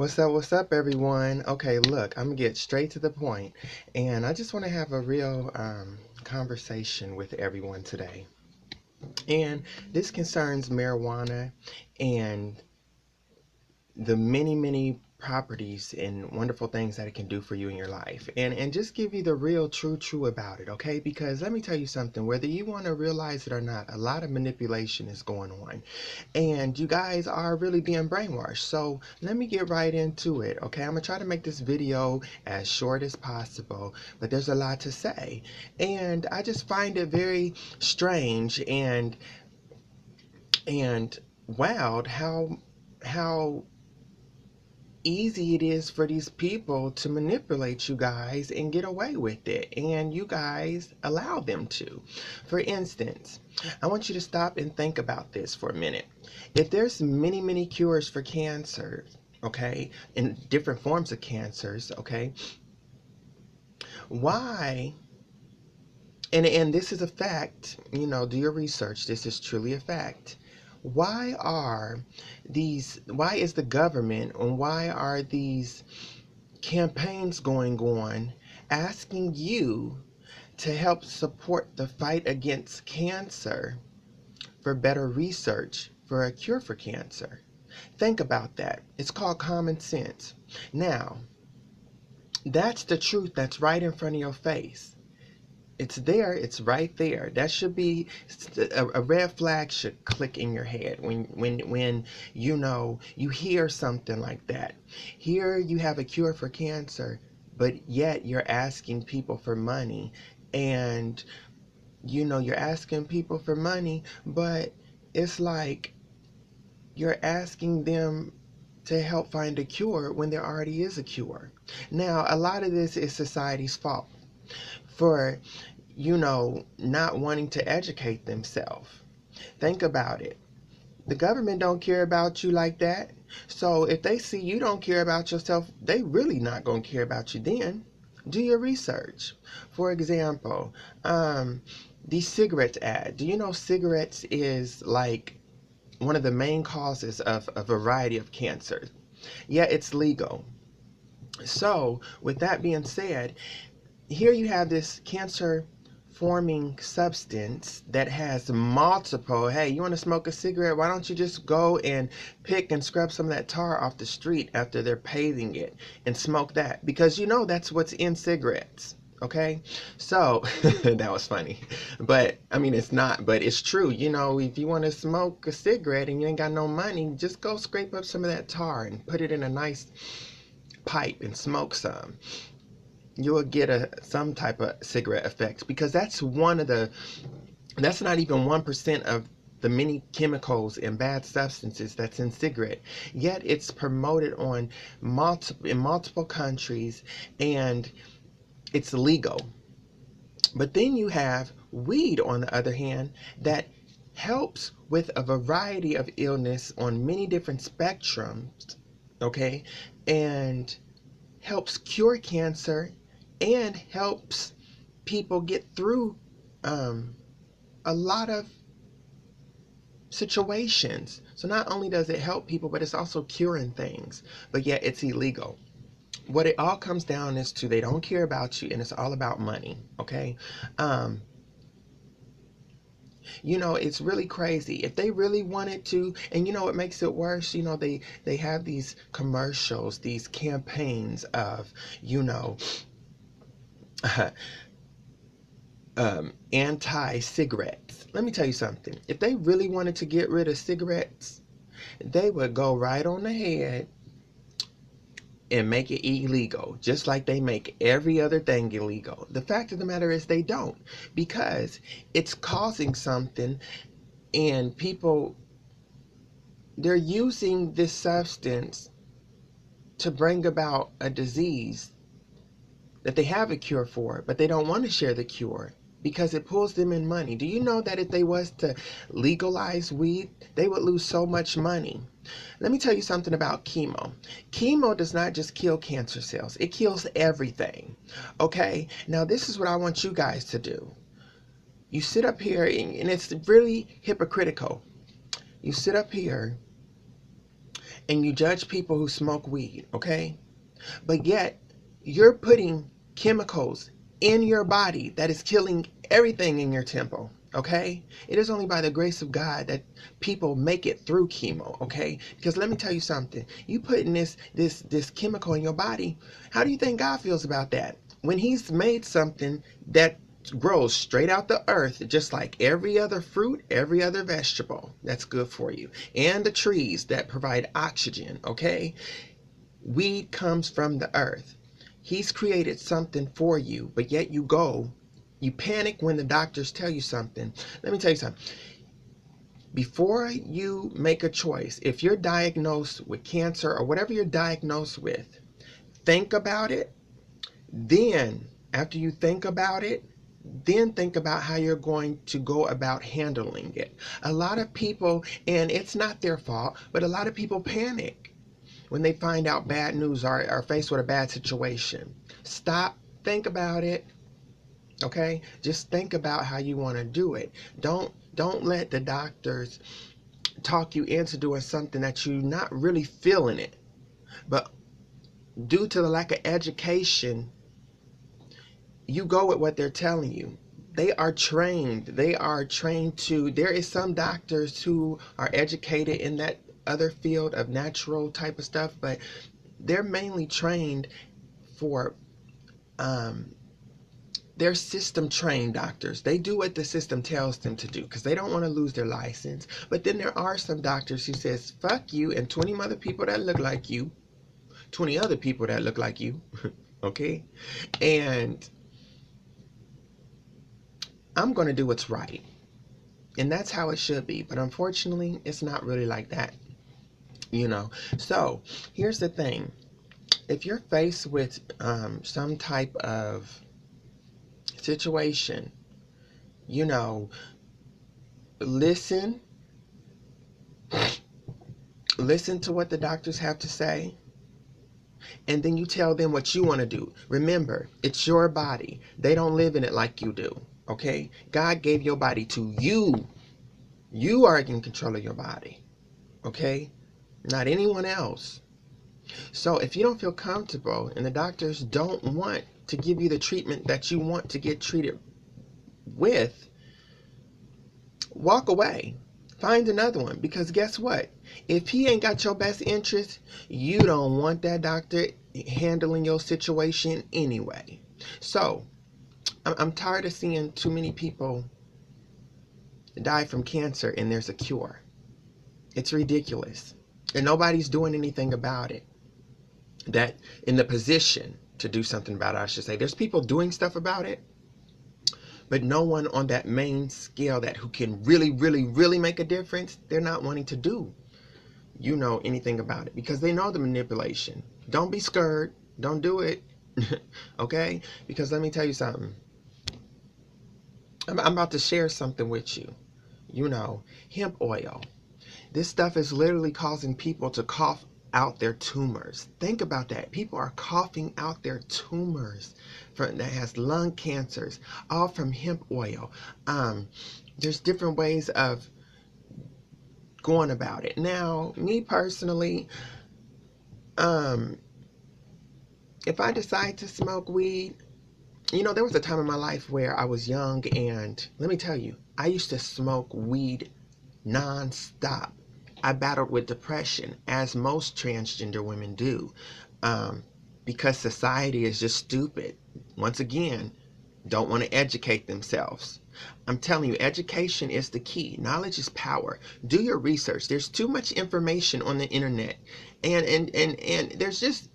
What's up, everyone? Okay, look, I'm gonna get straight to the point, and I just want to have a real conversation with everyone today. And this concerns marijuana and the many properties and wonderful things that it can do for you in your life, and just give you the real true about it, okay? Because let me tell you something, whether you want to realize it or not, a lot of manipulation is going on, and you guys are really being brainwashed. So let me get right into it, okay? I'm gonna try to make this video as short as possible, but there's a lot to say, and I just find it very strange and wild how easy it is for these people to manipulate you guys and get away with it, and you guys allow them to. For instance, I want you to stop and think about this for a minute. If there's many cures for cancer, okay, in different forms of cancers, okay, why, and this is a fact, do your research, this is truly a fact. Why is the government, and why are these campaigns going on asking you to help support the fight against cancer for better research for a cure for cancer? Think about that. It's called common sense. Now, that's the truth that's right in front of your face. It's there, it's right there. That should be a red flag should click in your head when you hear something like that. Here you have a cure for cancer, but yet you're asking people for money, and you're asking people for money, but it's like you're asking them to help find a cure when there already is a cure. Now, a lot of this is society's fault for not wanting to educate themselves. Think about it. The government don't care about you like that. So if they see you don't care about yourself, they really not going to care about you then. Do your research. For example, these cigarettes ad. Do you know cigarettes is like one of the main causes of a variety of cancers? Yeah, it's legal. So with that being said, here you have this cancer forming substance that has multiple. Hey, you want to smoke a cigarette? Why don't you just go and pick and scrub some of that tar off the street after they're paving it and smoke that? Because that's what's in cigarettes. Okay, so that was funny, but I mean, it's not, but it's true. If you want to smoke a cigarette and you ain't got no money, just go scrape up some of that tar and put it in a nice pipe and smoke some. You will get some type of cigarette effect, because that's not even 1% of the many chemicals and bad substances that's in cigarette. Yet it's promoted in multiple countries, and it's legal. But then you have weed, on the other hand, that helps with a variety of illness on many different spectrums, okay, and helps cure cancer and helps people get through a lot of situations. So not only does it help people, but it's also curing things, but yet it's illegal. What it all comes down is to, they don't care about you, and it's all about money, okay? It's really crazy. If they really wanted to, and what makes it worse, they have these commercials, these campaigns of, anti-cigarettes. Let me tell you something. If they really wanted to get rid of cigarettes, they would go right on ahead and make it illegal, just like they make every other thing illegal. The fact of the matter is they don't, because it's causing something, and people, they're using this substance to bring about a disease that they have a cure for, but they don't want to share the cure because it pulls them in money. Do you know that if they was to legalize weed, they would lose so much money? Let me tell you something about chemo. Chemo does not just kill cancer cells, it kills everything. Okay, now this is what I want you guys to do. You sit up here, and it's really hypocritical. You sit up here and you judge people who smoke weed, okay? But yet you're putting chemicals in your body that is killing everything in your temple. Okay, it is only by the grace of God that people make it through chemo. Okay, because let me tell you something: you putting this chemical in your body, how do you think God feels about that? When He's made something that grows straight out the earth, just like every other fruit, every other vegetable that's good for you, and the trees that provide oxygen. Okay, weed comes from the earth. He's created something for you, but yet you panic when the doctors tell you something. Let me tell you something. Before you make a choice, if you're diagnosed with cancer or whatever you're diagnosed with, think about it. Then, after you think about it, then think about how you're going to go about handling it. A lot of people, and it's not their fault, but a lot of people panic when they find out bad news or are faced with a bad situation. Stop, think about it. Okay? Just think about how you want to do it. Don't let the doctors talk you into doing something that you're not really feeling it. But due to the lack of education, you go with what they're telling you. They are trained. They are trained to, there is some doctors who are educated in that other field of natural type of stuff, but they're mainly trained for, they're system trained doctors. They do what the system tells them to do because they don't want to lose their license. But then there are some doctors who says, fuck you and 20 other people that look like you, 20 other people that look like you, okay? And I'm going to do what's right. And that's how it should be. But unfortunately, it's not really like that, you know? So here's the thing. If you're faced with some type of situation, you know, listen to what the doctors have to say, and then you tell them what you want to do. Remember, it's your body. They don't live in it like you do. Okay? God gave your body to you. You are in control of your body. Okay? Not anyone else. So if you don't feel comfortable and the doctors don't want to give you the treatment that you want to get treated with, walk away. Find another one, because guess what? If he ain't got your best interest, you don't want that doctor handling your situation anyway. So I'm tired of seeing too many people die from cancer and there's a cure. It's ridiculous. And nobody's doing anything about it. That in the position to do something about it, I should say. There's people doing stuff about it, but no one on that main scale that who can really, really, really make a difference, they're not wanting to do, you know, anything about it because they know the manipulation. Don't be scared. Don't do it. Okay? Because let me tell you something. I'm about to share something with you. You know, hemp oil. This stuff is literally causing people to cough out their tumors. Think about that. People are coughing out their tumors that has lung cancers, all from hemp oil. There's different ways of going about it. Now, me personally, if I decide to smoke weed, you know, there was a time in my life where I was young, and let me tell you, I used to smoke weed non-stop. I battled with depression, as most transgender women do, because society is just stupid. Once again, don't want to educate themselves. I'm telling you, education is the key. Knowledge is power. Do your research. There's too much information on the internet, and there's just,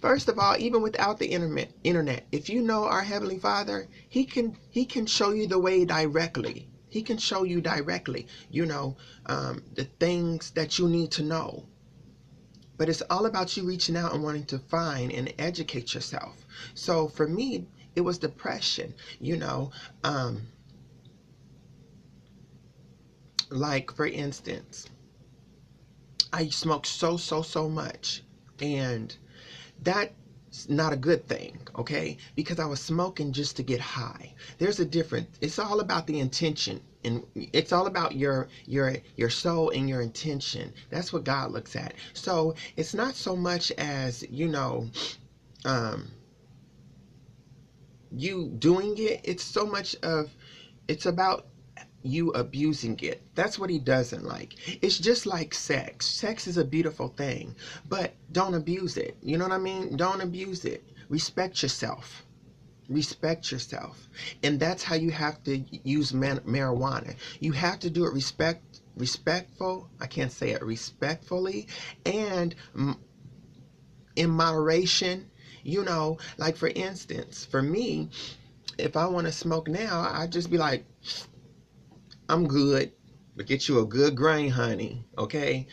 first of all, even without the internet, if you know our Heavenly Father, He can show you the way directly. He can show you directly, you know, the things that you need to know. But it's all about you reaching out and wanting to find and educate yourself. So for me, it was depression, you know. Like, for instance, I smoked so much. And that's not a good thing, okay? Because I was smoking just to get high. There's a difference. It's all about the intention And it's all about your soul and your intention. That's what God looks at. So it's not so much as, um, you doing it. It's so much of, it's about you abusing it. That's what he doesn't like. It's just like sex. Sex is a beautiful thing, but don't abuse it. You know what I mean? Don't abuse it. Respect yourself. Respect yourself. And that's how you have to use marijuana. You have to do it respectful. I can't say it, respectfully, and in moderation. Like for instance, for me, if I want to smoke now, I just be like, I'm good, but get you a good grain, honey, okay?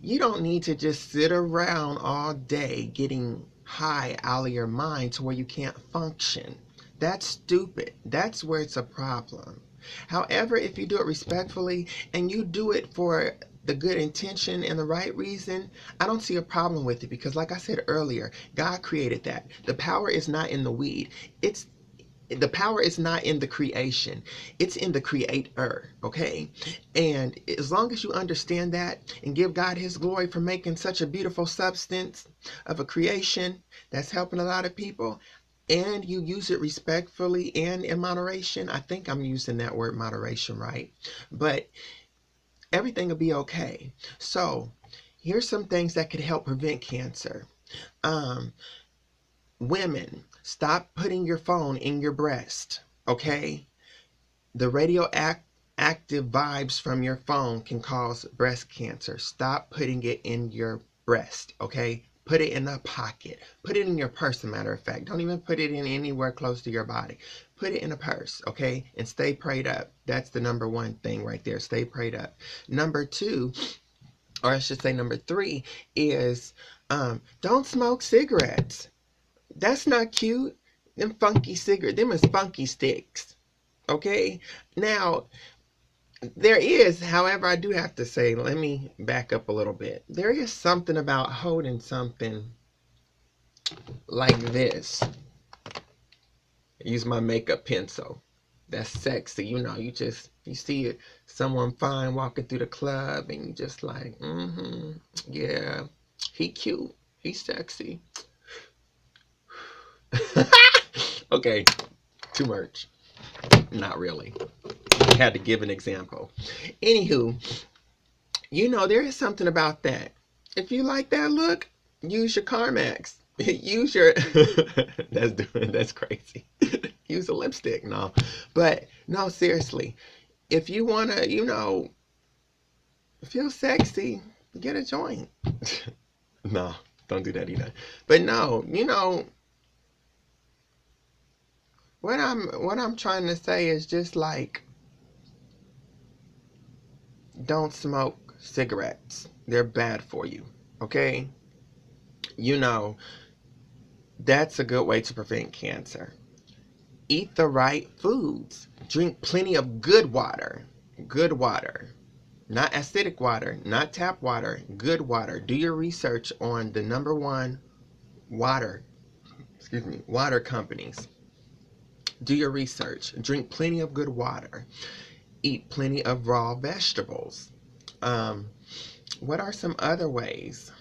You don't need to just sit around all day getting high out of your mind to where you can't function. That's stupid. That's where it's a problem. However, if you do it respectfully and you do it for the good intention and the right reason, I don't see a problem with it, because like I said earlier, God created that. The power is not in the weed. The power is not in the creation. It's in the creator, okay? And as long as you understand that and give God his glory for making such a beautiful substance of a creation that's helping a lot of people, and you use it respectfully and in moderation, I think I'm using that word moderation right, but everything will be okay. So here's some things that could help prevent cancer. Women, stop putting your phone in your breast, okay? The radioactive vibes from your phone can cause breast cancer. Stop putting it in your breast, okay? Put it in a pocket. Put it in your purse, as a matter of fact. Don't even put it in anywhere close to your body. Put it in a purse, okay? And stay prayed up. That's the number one thing right there. Stay prayed up. Number two, or I should say number three, is don't smoke cigarettes. That's not cute. Them funky cigarettes, them is funky sticks. Okay? Now, there is, however, I do have to say, let me back up a little bit. There is something about holding something like this. Use my makeup pencil. That's sexy. You see someone fine walking through the club and you just like, yeah, he cute, he's sexy. Okay, too much. Not really. I had to give an example. Anywho, there is something about that. If you like that look, use your Carmex. Use your that's crazy. Use a lipstick, no. But no, seriously. If you wanna, feel sexy, get a joint. No, don't do that either. But no, what I'm trying to say is just like, don't smoke cigarettes. They're bad for you, okay? That's a good way to prevent cancer. Eat the right foods. Drink plenty of good water. Good water. Not acidic water, not tap water, good water. Do your research on the number one water companies. Do your research. Drink plenty of good water. Eat plenty of raw vegetables. What are some other ways?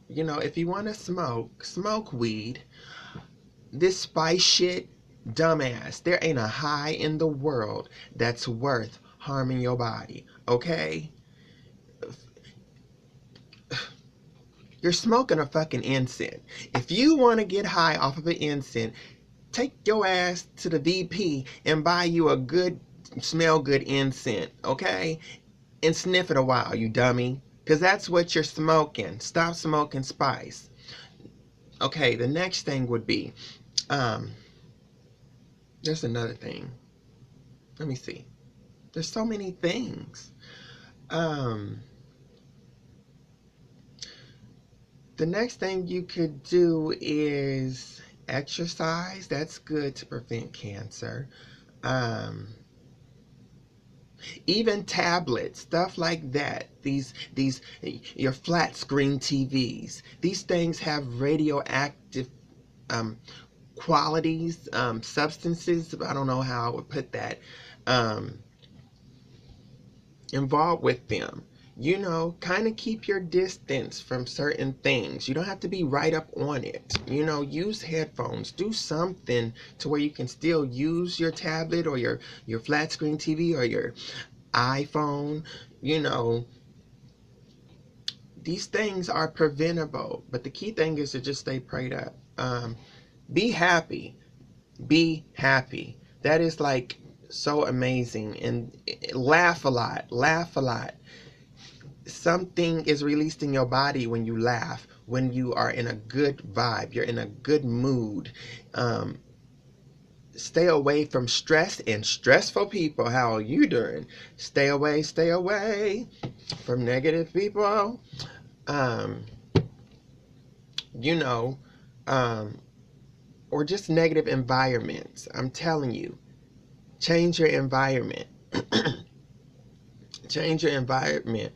If you want to smoke weed. This spice shit, dumbass. There ain't a high in the world that's worth harming your body, okay? You're smoking a fucking incense. If you want to get high off of an incense, take your ass to the VP and buy you a good, smell good incense, okay? And sniff it a while, you dummy. Because that's what you're smoking. Stop smoking spice. Okay, the next thing would be, there's another thing. Let me see. There's so many things. The next thing you could do is exercise. That's good to prevent cancer. Even tablets, stuff like that. These your flat screen TVs. These things have radioactive qualities, substances. I don't know how I would put that. involved with them. You know, kind of keep your distance from certain things. You don't have to be right up on it. You know, use headphones. Do something to where you can still use your tablet or your flat screen TV or your iPhone. You know, these things are preventable, but the key thing is to just stay prayed up. Be happy. Be happy. That is like so amazing. And laugh a lot. Laugh a lot. Something is released in your body when you laugh, when you are in a good vibe, you're in a good mood. Stay away from stress and stressful people. How are you doing? Stay away from negative people. Um, you know, or just negative environments. I'm telling you, change your environment. Change your environment.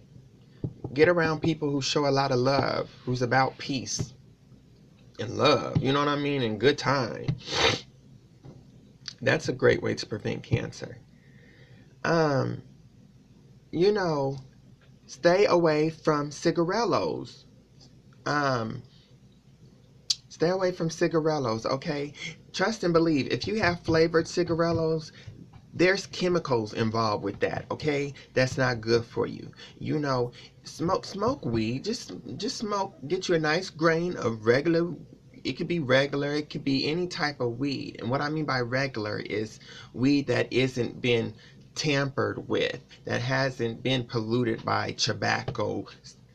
Get around people who show a lot of love, who's about peace and love, you know what I mean, and good time. That's a great way to prevent cancer. You know, stay away from cigarillos. Stay away from cigarillos, okay? Trust and believe, if you have flavored cigarillos, there's chemicals involved with that, okay? That's not good for you. You know, smoke weed. Just smoke. Get you a nice grain of regular. It could be regular. It could be any type of weed. And what I mean by regular is weed that isn't been tampered with, that hasn't been polluted by tobacco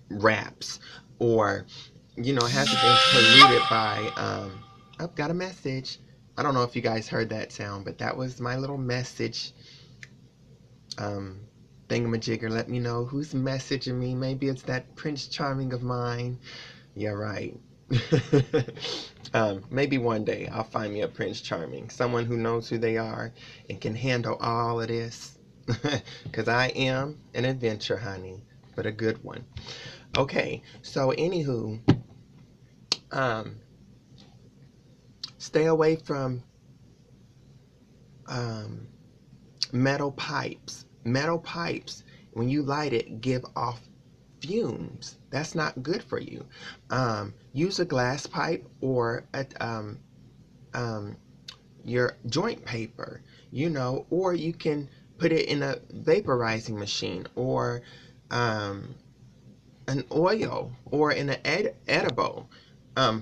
wraps, or you know, hasn't been polluted by. I've got a message. I don't know if you guys heard that sound, but that was my little message. Thingamajigger, let me know who's messaging me. Maybe it's that Prince Charming of mine. Yeah, right. Maybe one day I'll find me a Prince Charming, someone who knows who they are and can handle all of this. Because I am an adventure, honey, but a good one. Okay, so anywho, stay away from metal pipes. Metal pipes, when you light it, give off fumes. That's not good for you. Use a glass pipe or your joint paper, you know, or you can put it in a vaporizing machine, or an oil, or in an edible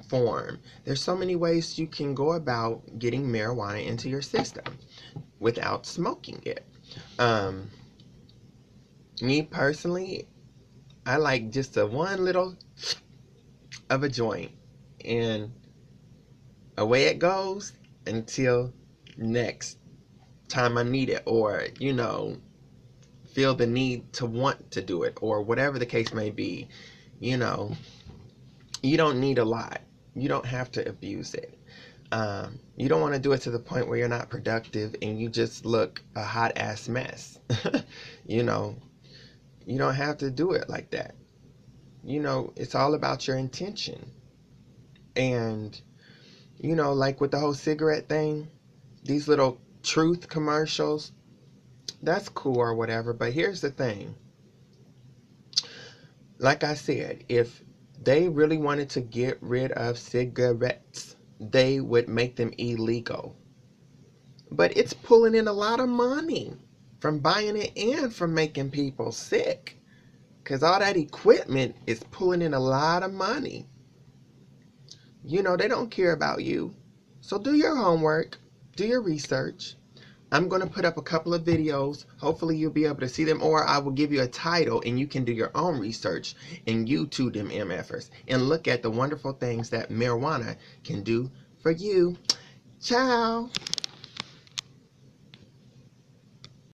form. There's so many ways you can go about getting marijuana into your system without smoking it. Me personally, I like just a one little of a joint, and away it goes until next time I need it, or you know, feel the need to want to do it, or whatever the case may be. You know, you don't need a lot. You don't have to abuse it. You don't want to do it to the point where you're not productive and you just look a hot ass mess. You know, you don't have to do it like that. You know, it's all about your intention. And, you know, like with the whole cigarette thing, these little truth commercials, that's cool or whatever. But here's the thing. Like I said, if they really wanted to get rid of cigarettes, they would make them illegal. But it's pulling in a lot of money from buying it and from making people sick. Because all that equipment is pulling in a lot of money. You know, they don't care about you. So do your homework. Do your research. I'm going to put up a couple of videos. Hopefully you'll be able to see them, or I will give you a title and you can do your own research and YouTube them MFers and look at the wonderful things that marijuana can do for you. Ciao.